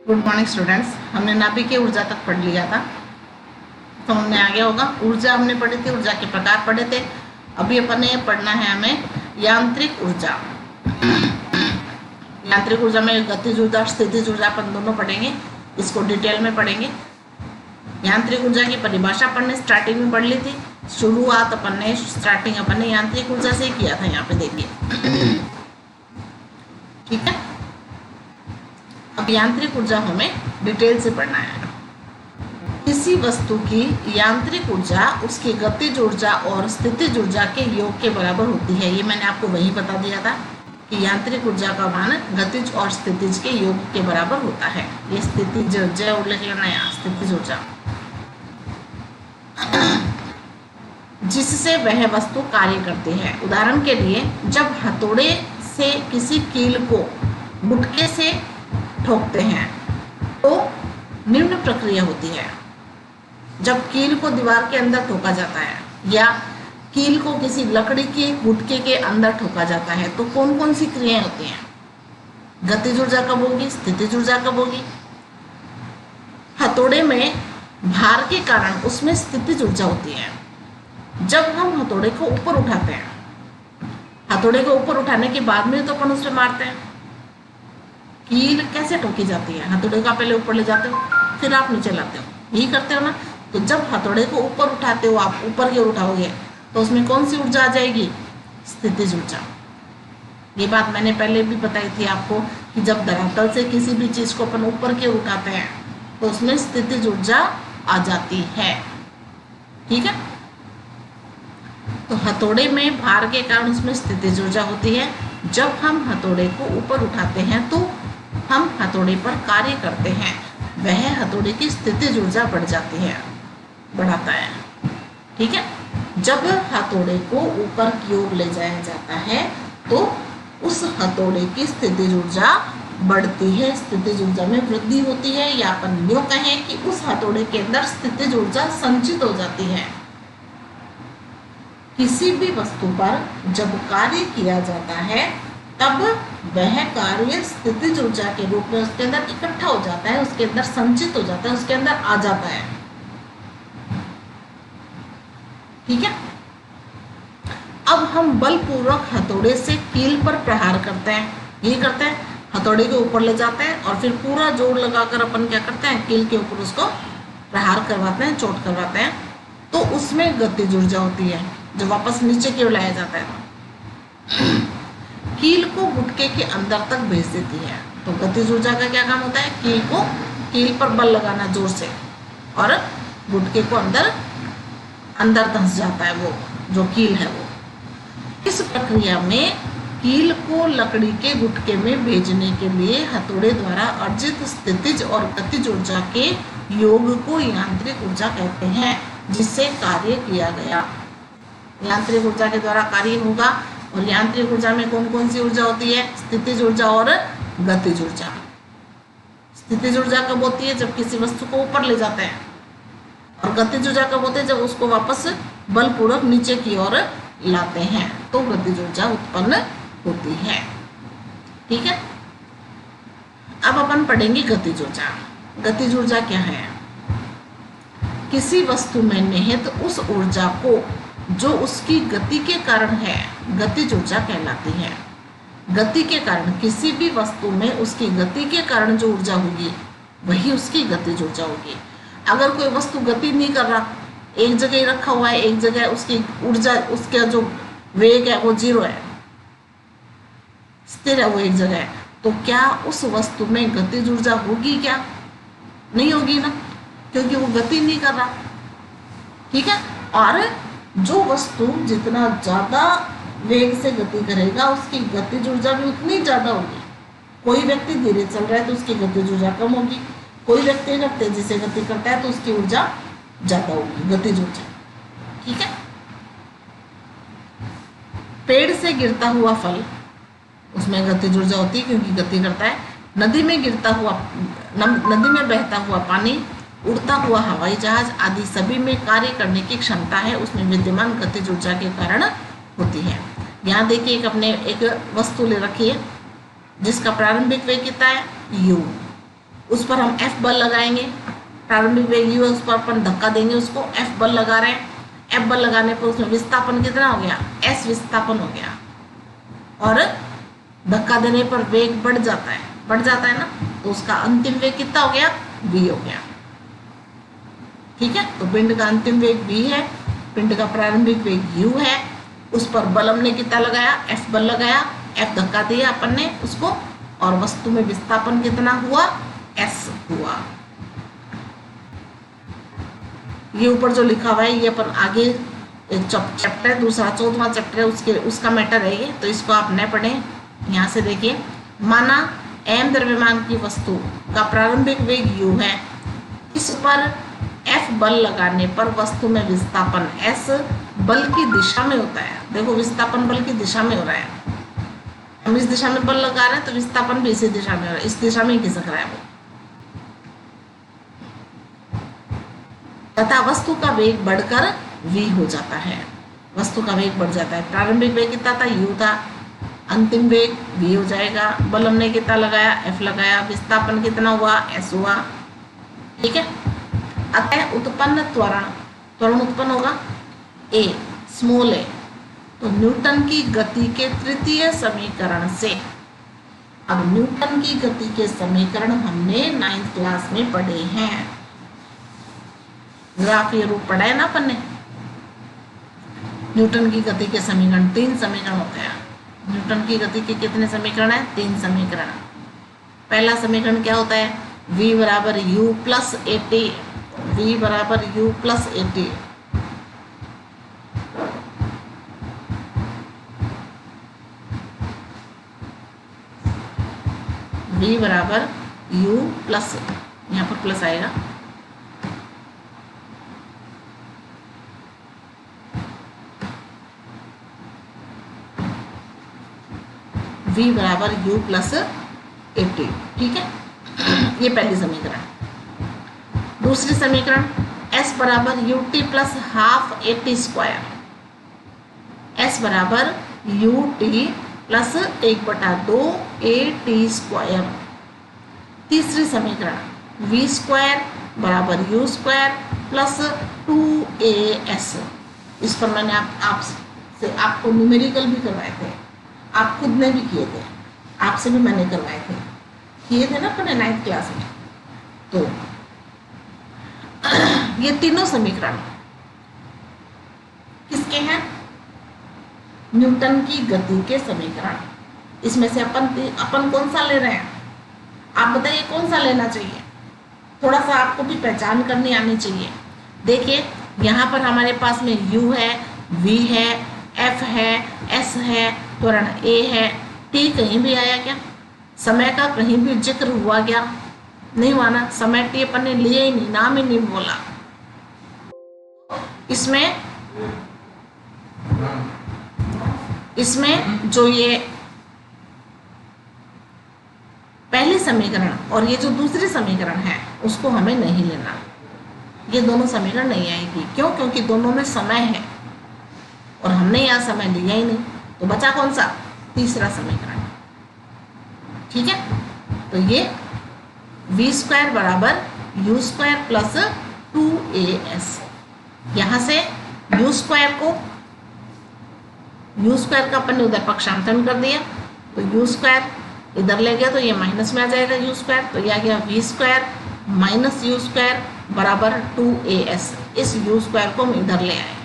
Good morning students. हमने नाभिकीय ऊर्जा तक पढ़ लिया था, तो हमने आगे होगा ऊर्जा हमने पढ़ी थी, ऊर्जा के प्रकार पढ़े थे। अभी अपन ने पढ़ना है हमें यांत्रिक ऊर्जा। यांत्रिक ऊर्जा में गतिज ऊर्जा और स्थितिज ऊर्जा अपन दोनों पढ़ेंगे, इसको डिटेल में पढ़ेंगे। यांत्रिक ऊर्जा की परिभाषा अपन ने स्टार्टिंग में पढ़ ली थी। शुरुआत अपन ने यांत्रिक ऊर्जा से किया था, यहाँ पे देखिए, ठीक है। अब यांत्रिक ऊर्जा हमें डिटेल से पढ़ना है। किसी वस्तु की यांत्रिक ऊर्जा उसकी गतिज ऊर्जा और स्थितिज ऊर्जा के योग के बराबर होती है। ये मैंने आपको वही बता दिया था कि यांत्रिक ऊर्जा का मान गतिज और स्थितिज के योग के बराबर होता है। ये स्थितिज ऊर्जा उल्लेख लेना है, स्थितिज ऊर्जा, जिससे वह वस्तु कार्य करती है। उदाहरण के लिए, जब हथौड़े से किसी कील को गुटके से ठोकते हैं तो निम्न प्रक्रिया होती है। जब कील को दीवार के अंदर ठोका जाता है या कील को किसी लकड़ी के गुटके के अंदर ठोका जाता है तो कौन कौन सी क्रियाएं होती हैं? गतिज ऊर्जा कब होगी, स्थितिज ऊर्जा कब होगी? हथौड़े में भार के कारण उसमें स्थितिज ऊर्जा होती है। जब हम हथौड़े को ऊपर उठाते हैं, हथौड़े को ऊपर उठाने के बाद में तो अपन उससे मारते हैं। कील कैसे ठोकी जाती है? हथौड़े का पहले ऊपर ले जाते हो, फिर आप नीचे लाते हो, यही करते हो ना। तो जब हथौड़े को ऊपर उठाते हो, आप ऊपर की ओर उठाओगे तो उसमें कौन सी ऊर्जा आ जाएगी? स्थितिज ऊर्जा। ये बात मैंने पहले भी बताई थी आपको कि जब धरातल से किसी भी चीज को अपन ऊपर की ओर उठाते हैं तो उसमें स्थितिज ऊर्जा आ जाती है, ठीक है। तो हथौड़े में भार के कारण उसमें स्थितिज ऊर्जा होती है। जब हम हथौड़े को ऊपर उठाते हैं तो हम हथौड़े पर कार्य करते हैं, वह हथौड़े की स्थितिज ऊर्जा बढ़ जाती है, बढ़ाता है, ठीक है। जब हथौड़े को ऊपर की ओर ले जाया जाता है तो उस हथौड़े की स्थितिज ऊर्जा बढ़ती है, स्थितिज ऊर्जा में वृद्धि होती है, या अपन यूं कहें कि उस हथौड़े के अंदर स्थितिज ऊर्जा संचित हो जाती है। किसी भी वस्तु पर जब कार्य किया जाता है तब वह कार्य स्थितिज ऊर्जा के रूप में उसके अंदर इकट्ठा हो जाता है, उसके अंदर संचित हो जाता है, उसके अंदर आ जाता है, ठीक है। अब हम बलपूर्वक हथौड़े से कील पर प्रहार करते हैं, यही करते हैं, हथौड़े के ऊपर ले जाते हैं और फिर पूरा जोर लगाकर अपन क्या करते हैं? कील के ऊपर उसको प्रहार करवाते हैं, चोट करवाते हैं। तो उसमें गतिज ऊर्जा होती है जो वापस नीचे की ओर लाया जाता है, कील को गुटके के अंदर तक भेज देती है। तो गतिज ऊर्जा का क्या काम होता है? कील पर बल लगाना जोर से, और गुटके को अंदर धंस जाता है वो जो कील है वो। इस प्रक्रिया में कील को लकड़ी के गुटके में भेजने के लिए हथौड़े द्वारा अर्जित स्थितिज और गतिज ऊर्जा के योग को यांत्रिक ऊर्जा कहते हैं, जिससे कार्य किया गया। यांत्रिक ऊर्जा के द्वारा कार्य होगा। और यांत्रिक ऊर्जा में कौन कौन सी ऊर्जा होती है? स्थितिज ऊर्जा और गतिज ऊर्जा। स्थितिज ऊर्जा कब होती है? जब किसी वस्तु को ऊपर ले जाते हैं, और गतिज ऊर्जा कब होती है? जब उसको वापस बलपूर्वक नीचे की ओर लाते हैं तो गतिज ऊर्जा उत्पन्न होती है, ठीक है। अब अपन पढ़ेंगे गतिज ऊर्जा। गतिज ऊर्जा क्या है? किसी वस्तु में निहित उस ऊर्जा को जो उसकी गति के कारण है, गतिज ऊर्जा कहलाती है। गति के कारण, किसी भी वस्तु में उसकी गति के कारण जो ऊर्जा होगी वही उसकी गतिज ऊर्जा होगी। अगर कोई वस्तु गति नहीं कर रहा, एक जगह ही रखा हुआ है, एक जगह उसकी ऊर्जा, उसका जो वेग है वो 0 है, स्थिर है वो एक जगह है, तो क्या उस वस्तु में गतिज ऊर्जा होगी? क्या नहीं होगी ना, क्योंकि वो गति नहीं कर रहा, ठीक है। और जो वस्तु जितना ज्यादा वेग से गति करेगा उसकी गतिज ऊर्जा भी उतनी ज्यादा होगी। कोई व्यक्ति धीरे चल रहा है तो उसकी गतिज ऊर्जा कम होगी, कोई व्यक्ति अगर तेजी से गति करता है तो उसकी ऊर्जा ज्यादा होगी, गतिज ऊर्जा, ठीक है। पेड़ से गिरता हुआ फल, उसमें गतिज ऊर्जा होती है क्योंकि गति करता है। नदी में बहता हुआ पानी, उड़ता हुआ हवाई जहाज आदि सभी में कार्य करने की क्षमता है, उसमें विद्यमान गतिज ऊर्जा के कारण होती है। यहाँ देखिए, एक वस्तु ले रखी है जिसका प्रारंभिक वेग कितना है? u, उस पर हम F बल लगाएंगे, प्रारंभिक वेग u है, उस पर अपन धक्का देंगे, उसको F बल लगा रहे हैं। F बल लगाने पर उसमें विस्थापन कितना हो गया, S विस्थापन हो गया, और धक्का देने पर वेग बढ़ जाता है ना, तो उसका अंतिम वेग कितना हो गया, v हो गया। ठीक है, तो पिंड का अंतिम वेग v है, पिंड का प्रारंभिक वेग u है, उस पर बल हमने कितना लगाया, F बल लगाया, F धक्का दिया अपन ने उसको, और वस्तु में विस्थापन कितना हुआ, S हुआ। ये ऊपर जो लिखा हुआ है ये अपन आगे एक चैप्टर है, दूसरा 14वां चैप्टर है, उसका मैटर है ये, तो इसको आप न पढ़ें। यहाँ से देखिए, माना m द्रव्यमान की वस्तु का प्रारंभिक वेग u है, इस पर F बल लगाने पर वस्तु में विस्थापन S बल की दिशा में होता है। देखो विस्थापन बल की दिशा में हो रहा है, हम इस दिशा में बल लगा रहे हैं तो विस्थापन भी इसी दिशा में हो रहा है, इस दिशा में ही खिसक रहा है वो, तथा वस्तु का वेग बढ़कर v हो जाता है। वस्तु का वेग बढ़ जाता है, प्रारंभिक वेग कितना था, u था, अंतिम वेग v हो जाएगा। बल हमने कितना लगाया, F लगाया, विस्थापन कितना हुआ, S हुआ। ठीक है, अतः उत्पन्न त्वरण उत्पन्न होगा a स्मॉल a। तो न्यूटन की गति के तृतीय समीकरण से, अब न्यूटन की गति के समीकरण हमने 9th क्लास में पढ़े हैं, ग्राफीय रूप पढ़ा है ना अपन ने। न्यूटन की गति के समीकरण 3 समीकरण होते हैं। न्यूटन की गति के कितने समीकरण है, 3 समीकरण। पहला समीकरण क्या होता है, v बराबर u प्लस at, v बराबर u प्लस at। v बराबर u प्लस, यहाँ पर प्लस आएगा, v बराबर u प्लस 80। ठीक है, ये पहली समीकरण। दूसरी समीकरण s बराबर ut plus half at square, s बराबर ut प्लस 1/2 at स्क्वायर। तीसरी समीकरण v स्क्वायर बराबर u स्क्वायर प्लस 2as। इस पर मैंने आपको न्यूमेरिकल भी करवाए थे, आप खुद ने भी किए थे, आपसे भी मैंने करवाए थे, किए थे ना अपने 9th क्लास में। तो ये तीनों समीकरण किसके हैं, न्यूटन की गति के समीकरण। इसमें से अपन कौन सा ले रहे हैं, आप बताइए कौन सा लेना चाहिए, थोड़ा सा आपको भी पहचान करनी आनी चाहिए। देखिए यहाँ पर हमारे पास में u है, v है, f है, s है, त्वरण a है, t कहीं भी आया क्या, समय का कहीं भी जिक्र हुआ क्या, नहीं हुआ ना, समय t अपन ने लिया ही नहीं, नाम ही नहीं बोला। इसमें जो ये पहली समीकरण और ये जो दूसरी समीकरण है उसको हमें नहीं लेना, ये दोनों समीकरण नहीं आएगी। क्यों, क्योंकि दोनों में समय है और हमने यहाँ समय लिया ही नहीं, तो बचा कौन सा, तीसरा समीकरण। ठीक है, तो ये v स्क्वायर बराबर u स्क्वायर प्लस 2as, यहाँ से u स्क्वायर का अपन ने उधर पक्षांतरण कर दिया, तो u स्क्वायर इधर ले गया तो ये माइनस में आ जाएगा u स्क्वायर, तो ये आ गया v square minus u square बराबर 2as। इस u स्क्वायर को हम इधर ले आए।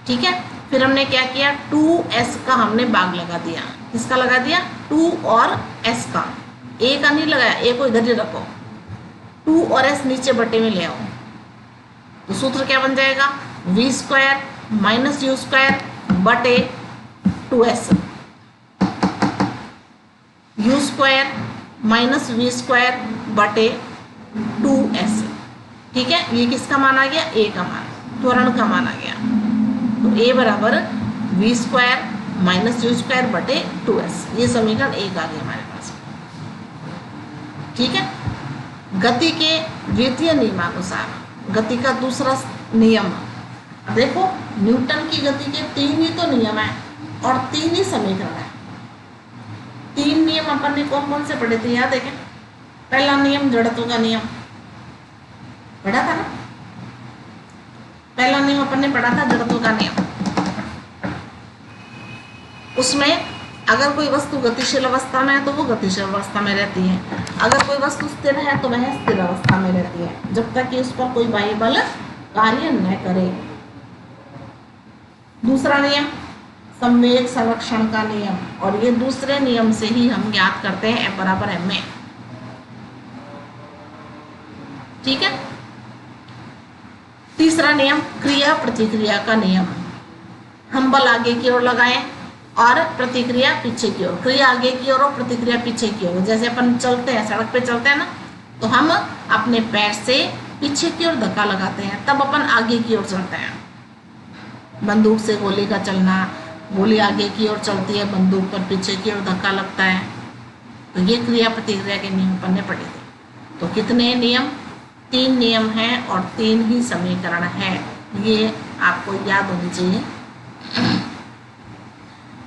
ठीक है, फिर हमने क्या किया, 2s का हमने भाग लगा दिया, किसका लगा दिया, 2 और s का, a का नहीं लगाया, a को इधर ही रखो, 2 और s नीचे बटे में ले आओ, तो सूत्र क्या बन जाएगा, v square minus u square बटे 2s, u square minus v square बटे 2s। ठीक है, ये किसका मान आ गया, a का मान, त्वरण का मान आ गया, तो a बराबर v square minus u square बटे 2s, ये समीकरण 1 आ गया हमारे पास। ठीक है, गति के द्वितीय नियमानुसार, गति का दूसरा नियम, देखो न्यूटन की गति के 3 ही तो नियम है और 3 ही समीकरण है। 3 नियम अपन ने कौन कौन से पढ़े थे, याद है क्या, पहला नियम जड़त्व का नियम पढ़ा था ना, पहला नियम अपन ने पढ़ा था जड़त्व का नियम। उसमें अगर कोई वस्तु गतिशील अवस्था में है तो वो गतिशील अवस्था में रहती है, अगर कोई वस्तु स्थिर है तो वह स्थिर अवस्था में रहती है, जब तक कि उस पर कोई बाह्य बल कार्य न करे। दूसरा नियम संवेग संरक्षण का नियम, और ये दूसरे नियम से ही हम ज्ञात करते हैं F बराबर m में। ठीक है। तीसरा नियम क्रिया प्रतिक्रिया का नियम। हम बल आगे की ओर लगाएं और प्रतिक्रिया पीछे की ओर, क्रिया आगे की ओर और प्रतिक्रिया पीछे की ओर। जैसे अपन चलते हैं, सड़क पे चलते हैं ना, तो हम अपने पैर से पीछे की ओर धक्का लगाते हैं, तब अपन आगे की ओर चलते हैं। बंदूक से गोली का चलना, गोली आगे की ओर चलती है, बंदूक पर पीछे की ओर धक्का लगता है। तो ये क्रिया प्रतिक्रिया के नियम अपन ने पढ़े थे। तो कितने नियम? 3 नियम हैं और 3 ही समीकरण हैं, ये आपको याद होनी चाहिए।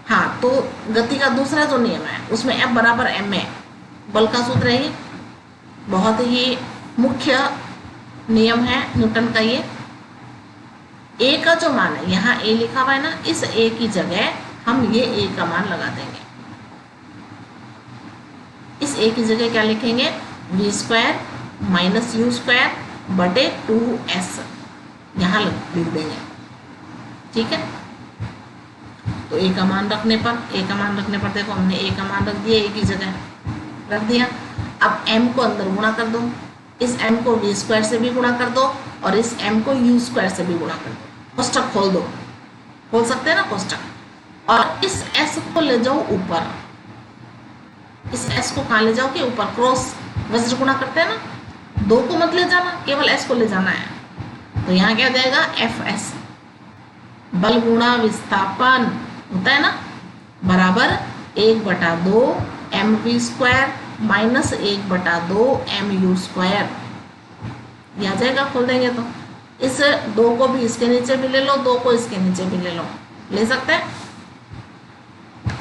हाँ, तो गति का दूसरा जो नियम है उसमें F बराबर m है, बल का सूत्र है, ये बहुत ही मुख्य नियम है न्यूटन का। ये A का जो मान है, यहाँ A लिखा हुआ है ना, इस A की जगह हम ये A का मान लगा देंगे। इस A की जगह क्या लिखेंगे? v² माइनस u² बटे 2s, यहाँ लिख देंगे। ठीक है। तो A का मान रखने पर देखो हमने A का मान रख दिया, A की जगह रख दिया। अब m को अंदर गुणा कर दो, इस m को v² से भी गुणा कर दो और इस m को u² से भी गुणा कर दो। कोष्ठक खोल दो, खोल सकते हैं ना कोष्ठक, और इस s को ले जाओ ऊपर। इस s को कहाँ ले जाओ कि ऊपर, क्रॉस वज्र गुणा करते हैं ना, 2 को मत ले जाना, केवल s को ले जाना है। तो यहाँ क्या जाएगा? fs बल गुणा विस्थापन होता है ना, बराबर 1/2 mv² माइनस 1/2 mu²। यह आ जाएगा, खोल देंगे तो इस 2 को भी इसके नीचे भी ले लो, 2 को इसके नीचे भी ले लो, ले सकते हैं।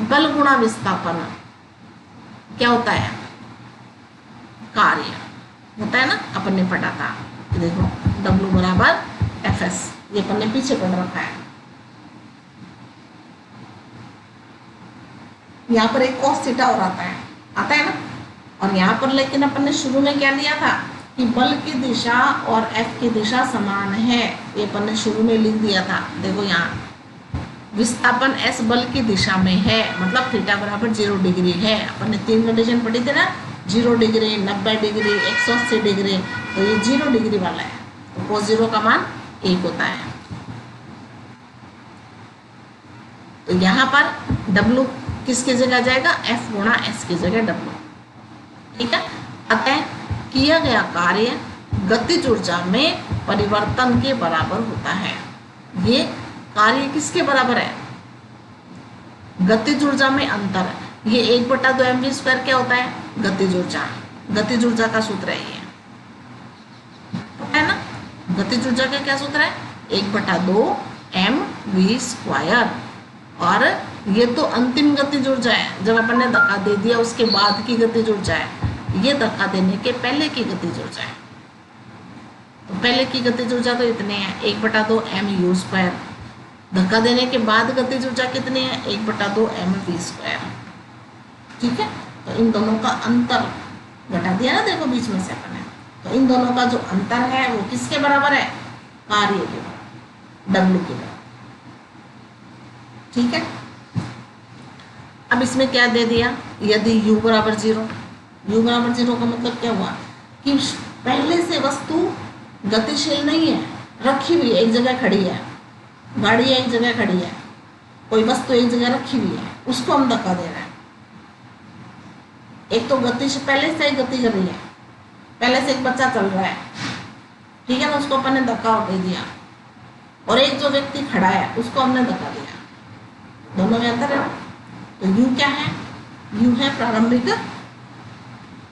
बल गुणा विस्थापन क्या होता है? कार्य होता है ना, अपन ने पढ़ा था। देखो W बराबर Fs, ये अपन ने पीछे पढ़ रखा है। यहाँ पर एक cos थीटा और आता है ना, और यहाँ पर लेकिन अपन ने शुरू में क्या लिया था कि बल की दिशा और F की दिशा समान है, ये अपन ने शुरू में लिख दिया था। देखो यहाँ विस्थापन S बल की दिशा में है, मतलब थीटा बराबर 0 डिग्री है। अपन ने 3 कंडीशन पढ़ी थी ना, 0 डिग्री, 90 डिग्री, 180 डिग्री, तो ये 0 डिग्री वाला है, तो cos 0 का मान 1 होता है। तो यहाँ पर W किसकी जगह जाएगा? F गुणा S की जगह W। ठीक है। अतः किया गया कार्य गतिज ऊर्जा में परिवर्तन के बराबर होता है। ये कार्य किसके बराबर है? गतिज ऊर्जा में अंतर। ये 1/2 mv² क्या होता है? गतिज ऊर्जा। गतिज ऊर्जा का सूत्र है ये, है ना। गतिज ऊर्जा का क्या सूत्र है? 1/2 mv²। और ये तो अंतिम गतिज ऊर्जा है, जब अपन ने धक्का दे दिया उसके बाद की गतिज ऊर्जा है। ये धक्का देने के पहले की गतिज ऊर्जा है। तो पहले की गतिज ऊर्जा तो इतने हैं, 1/2 mu²। धक्का देने के बाद गतिज ऊर्जा कितनी है? 1/2 mv²। ठीक है। तो इन दोनों का अंतर घटा दिया ना, देखो बीच में से अपन ने। तो इन दोनों का जो अंतर है वो किसके बराबर है? कार्य के बराबर, W के बराबर। ठीक है। अब इसमें क्या दे दिया? यदि u बराबर 0, u बराबर 0 का मतलब क्या हुआ कि पहले से वस्तु गतिशील नहीं है, रखी हुई है, एक जगह खड़ी है। गाड़ी एक जगह खड़ी है, कोई वस्तु एक जगह रखी हुई है, उसको हम धक्का दे रहे हैं। एक तो गति से पहले से ही गति कर रही है, पहले से एक बच्चा चल रहा है, ठीक है ना, उसको अपन ने धक्का दे दिया। और एक जो व्यक्ति खड़ा है उसको हमने धक्का दिया, दोनों में अंतर है। तो u क्या है? u है प्रारंभिक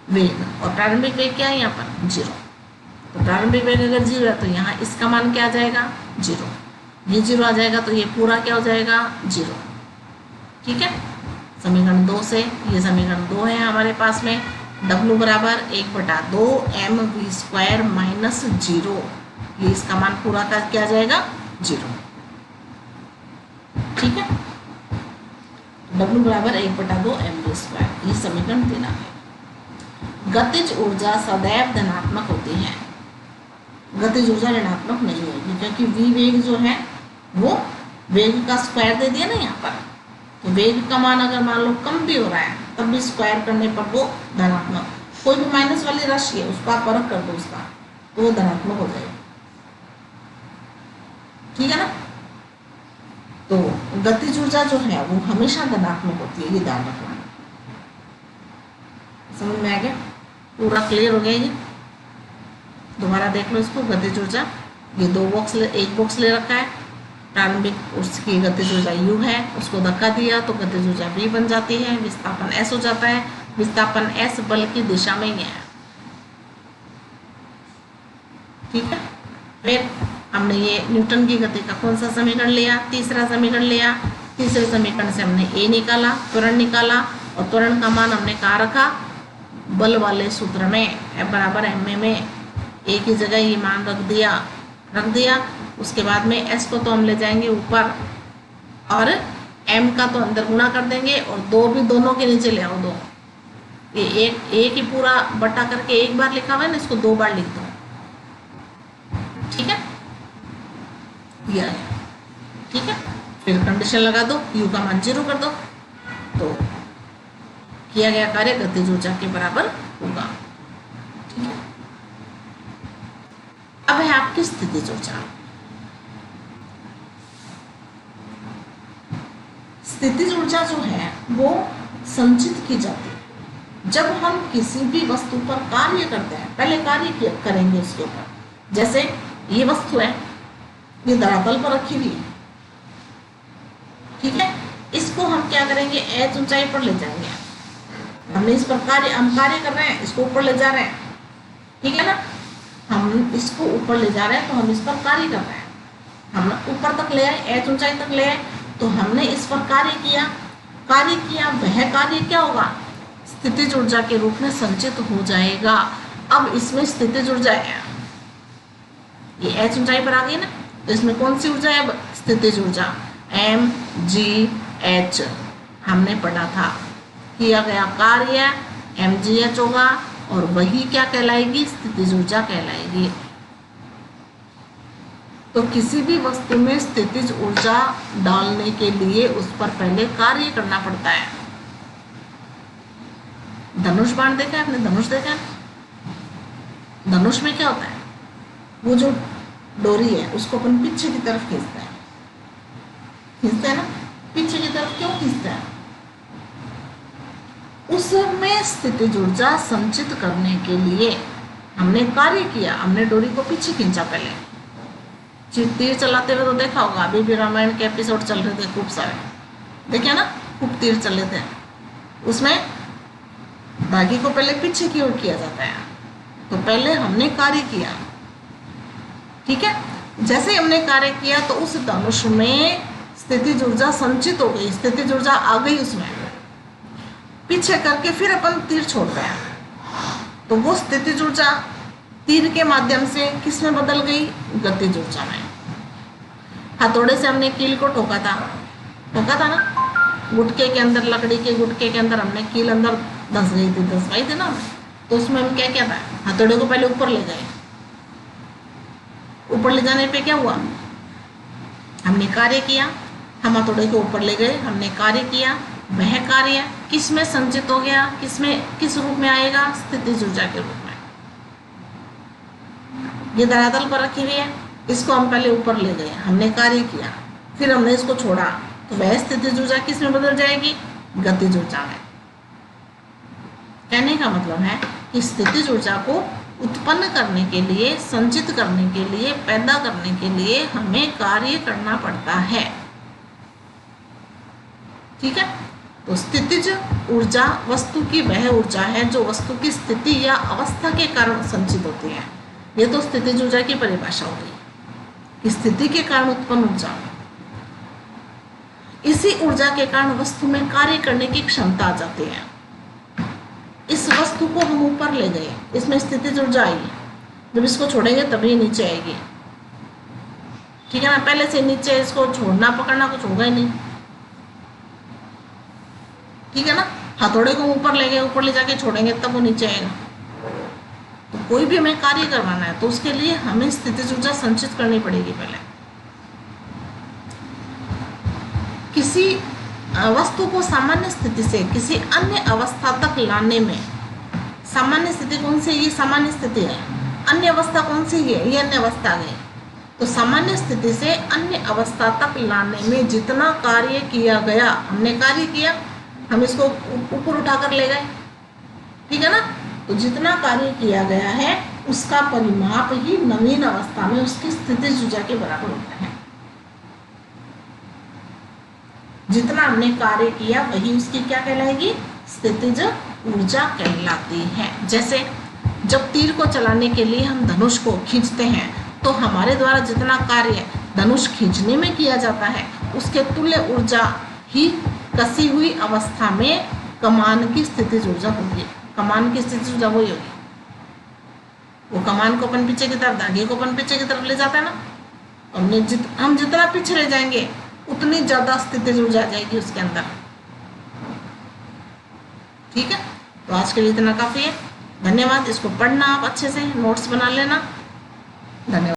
वेग, और प्रारंभिक वेग क्या है यहाँ पर? 0। तो प्रारंभिक वेग अगर 0 है तो यहाँ इसका मान क्या आ जाएगा? 0। ये 0 आ जाएगा तो ये पूरा क्या हो जाएगा? 0। ठीक है। समीकरण 2 से, ये समीकरण 2 है हमारे पास में, W बराबर 1/2 mv² माइनस 0, ये इसका मान पूरा का क्या जाएगा 0। ठीक है, W बराबर 1/2 mv², ये समीकरण 13 है। गतिज ऊर्जा सदैव धनात्मक होती है, गतिज ऊर्जा ऋणात्मक नहीं होगी, क्योंकि v वेग जो है वो वेग का स्क्वायर दे दिया ना यहाँ पर, तो वेग का मान अगर मान लो कम भी हो रहा है तब भी स्क्वायर करने पर वो धनात्मक, कोई भी माइनस वाली राशि है उसका आप परख कर दो उसका, तो वो धनात्मक हो जाएगा। ठीक है ना, तो गतिज ऊर्जा जो है वो हमेशा धनात्मक होती है, ये ध्यान रखना। समझ में आ गया, पूरा क्लियर हो गया ये। दोबारा देख लो इसको, गतिज ऊर्जा, ये एक बॉक्स ले रखा है, प्रारंभिक उसकी गतिज ऊर्जा u है, उसको धक्का दिया तो गतिज ऊर्जा v बन जाती है, विस्थापन s हो जाता है, विस्थापन s बल की दिशा में ही है। ठीक है, फिर हमने ये न्यूटन की गति का कौन सा समीकरण लिया, तीसरा समीकरण लिया, तीसरे समीकरण से हमने a निकाला, त्वरण निकाला, और त्वरण का मान हमने कहाँ रखा, बल वाले सूत्र में, F बराबर ma में a की जगह ये मान रख दिया। उसके बाद में s को तो हम ले जाएंगे ऊपर और m का तो अंदर गुणा कर देंगे, और 2 भी दोनों के नीचे ले आओ, 2, ये एक ही पूरा बटा करके एक बार लिखा हुआ है ना, इसको 2 बार लिख दो। ठीक है, दिया है। ठीक है, फिर कंडीशन लगा दो, u का मान 0 कर दो, तो किया गया कार्य गतिज ऊर्जा के बराबर होगा। ठीक है, अब है आपकी स्थितिज ऊर्जा। स्थितिज ऊर्जा जो है वो संचित की जाती है जब हम किसी भी वस्तु पर कार्य करते हैं, पहले कार्य करेंगे उसके ऊपर। जैसे ये वस्तु है, ये धरातल पर रखी हुई है, ठीक है, इसको हम क्या करेंगे, h ऊंचाई पर ले जाएंगे। हमने इस पर हम कार्य कर रहे हैं, इसको ऊपर ले जा रहे हैं, ठीक है ना, हम इसको ऊपर ले जा रहे हैं तो हम इस पर कार्य कर रहे हैं, हम ऊपर तक ले आए, h ऊंचाई तक ले आए, तो हमने इस पर कार्य किया, वह कार्य क्या होगा, स्थितिज ऊर्जा के रूप में संचित हो जाएगा। अब इसमें स्थितिज ऊर्जा है, ये h ऊंचाई पर आ गई ना, तो इसमें कौन सी ऊर्जा है, स्थितिज ऊर्जा, mgh हमने पढ़ा था, किया गया कार्य mgh होगा, और वही क्या कहलाएगी, स्थितिज ऊर्जा कहलाएगी। तो किसी भी वस्तु में स्थितिज ऊर्जा डालने के लिए उस पर पहले कार्य करना पड़ता है। धनुष बाण देखा है आपने, धनुष देखा है, धनुष में क्या होता है, वो जो डोरी है उसको अपन पीछे की तरफ खींचते हैं ना, पीछे की तरफ क्यों खींचते हैं, उसमें स्थितिज ऊर्जा संचित करने के लिए हमने कार्य किया, हमने डोरी को पीछे खींचा। पहले तीर चलाते हुए तो देखा होगा, अभी भी रामायण के एपिसोड चल रहे थे खूब सारे, देखिए ना, खूब तीर चल रहे थे, उसमें धागे को पहले पीछे की ओर किया जाता है, तो पहले हमने कार्य किया। ठीक है, जैसे ही हमने कार्य किया तो उस धनुष में स्थितिज ऊर्जा संचित हो गई, स्थितिज ऊर्जा आ गई उसमें, पीछे करके फिर अपन तीर छोड़ते हैं, तो वो स्थितिज ऊर्जा तीर के माध्यम से किस में बदल गई, गतिज ऊर्जा में। हथौड़े से हमने कील को ठोका था ना, गुटके के अंदर, लकड़ी के गुटके के अंदर हमने कील अंदर धसवाई थी ना, तो उसमें हम क्या किया था, हथौड़े को पहले ऊपर ले गए, ऊपर ले जाने पे क्या हुआ, हमने कार्य किया, हम हथौड़े को ऊपर ले गए, हमने कार्य किया, वह कार्य किस में संचित हो गया, किस रूप में आएगा, स्थितिज ऊर्जा के रूप में। ये धरातल पर रखी हुई है, इसको हम पहले ऊपर ले गए, हमने कार्य किया, फिर हमने इसको छोड़ा, तो वह स्थितिज ऊर्जा किस में बदल जाएगी, गतिज ऊर्जा में। कहने का मतलब है कि स्थितिज ऊर्जा को उत्पन्न करने के लिए, संचित करने के लिए, पैदा करने के लिए हमें कार्य करना पड़ता है। ठीक है, तो स्थितिज ऊर्जा वस्तु की वह ऊर्जा है जो वस्तु की स्थिति या अवस्था के कारण संचित होती है। ये तो स्थितिज ऊर्जा की परिभाषा हो गई कि स्थिति के कारण उत्पन्न ऊर्जा, इसी ऊर्जा के कारण वस्तु में कार्य करने की क्षमता आ जाती है। इस वस्तु को हम ऊपर ले गए, इसमें स्थितिज ऊर्जा आई, जब इसको छोड़ेंगे तभी नीचे आएगी, ठीक है ना। पहले से नीचे इसको छोड़ना पकड़ना कुछ होगा ही नहीं, ठीक है ना। हथौड़े को ऊपर ले गए, ऊपर ले जाके छोड़ेंगे तब वो नीचे आएगा। तो कोई भी हमें कार्य करवाना है तो उसके लिए हमें स्थितिज ऊर्जा संचित करनी पड़ेगी पहले। किसी वस्तु को सामान्य स्थिति से किसी अन्य अवस्था तक लाने में, सामान्य स्थिति कौन सी, ये सामान्य स्थिति है, अन्य अवस्था कौन सी है, ये अन्य अवस्था आ गई। तो सामान्य स्थिति से अन्य अवस्था तक लाने में जितना कार्य किया गया, हमने कार्य किया, हम इसको ऊपर उठाकर ले गए, ठीक है ना। तो जितना कार्य किया गया है उसका परिमाप ही नवीन अवस्था में उसकी स्थितिज ऊर्जा के बराबर होता है। जितना हमने कार्य किया वही उसकी क्या कहलाएगी, स्थितिज ऊर्जा कहलाती है। जैसे जब तीर को चलाने के लिए हम धनुष को खींचते हैं तो हमारे द्वारा जितना कार्य धनुष खींचने में किया जाता है उसके तुल्य ऊर्जा ही कसी हुई अवस्था में कमान की स्थितिज ऊर्जा होगी। कमान की स्थितिज ऊर्जा वही होगी, वो कमान को अपन पीछे की तरफ, धागे को अपन पीछे की तरफ ले जाता है ना, हम जितना पीछे ले जाएंगे उतनी ज्यादा स्थितिज ऊर्जा आ जाएगी उसके अंदर, ठीक है। तो आज के लिए इतना काफी है। धन्यवाद। इसको पढ़ना आप अच्छे से, नोट्स बना लेना। धन्यवाद।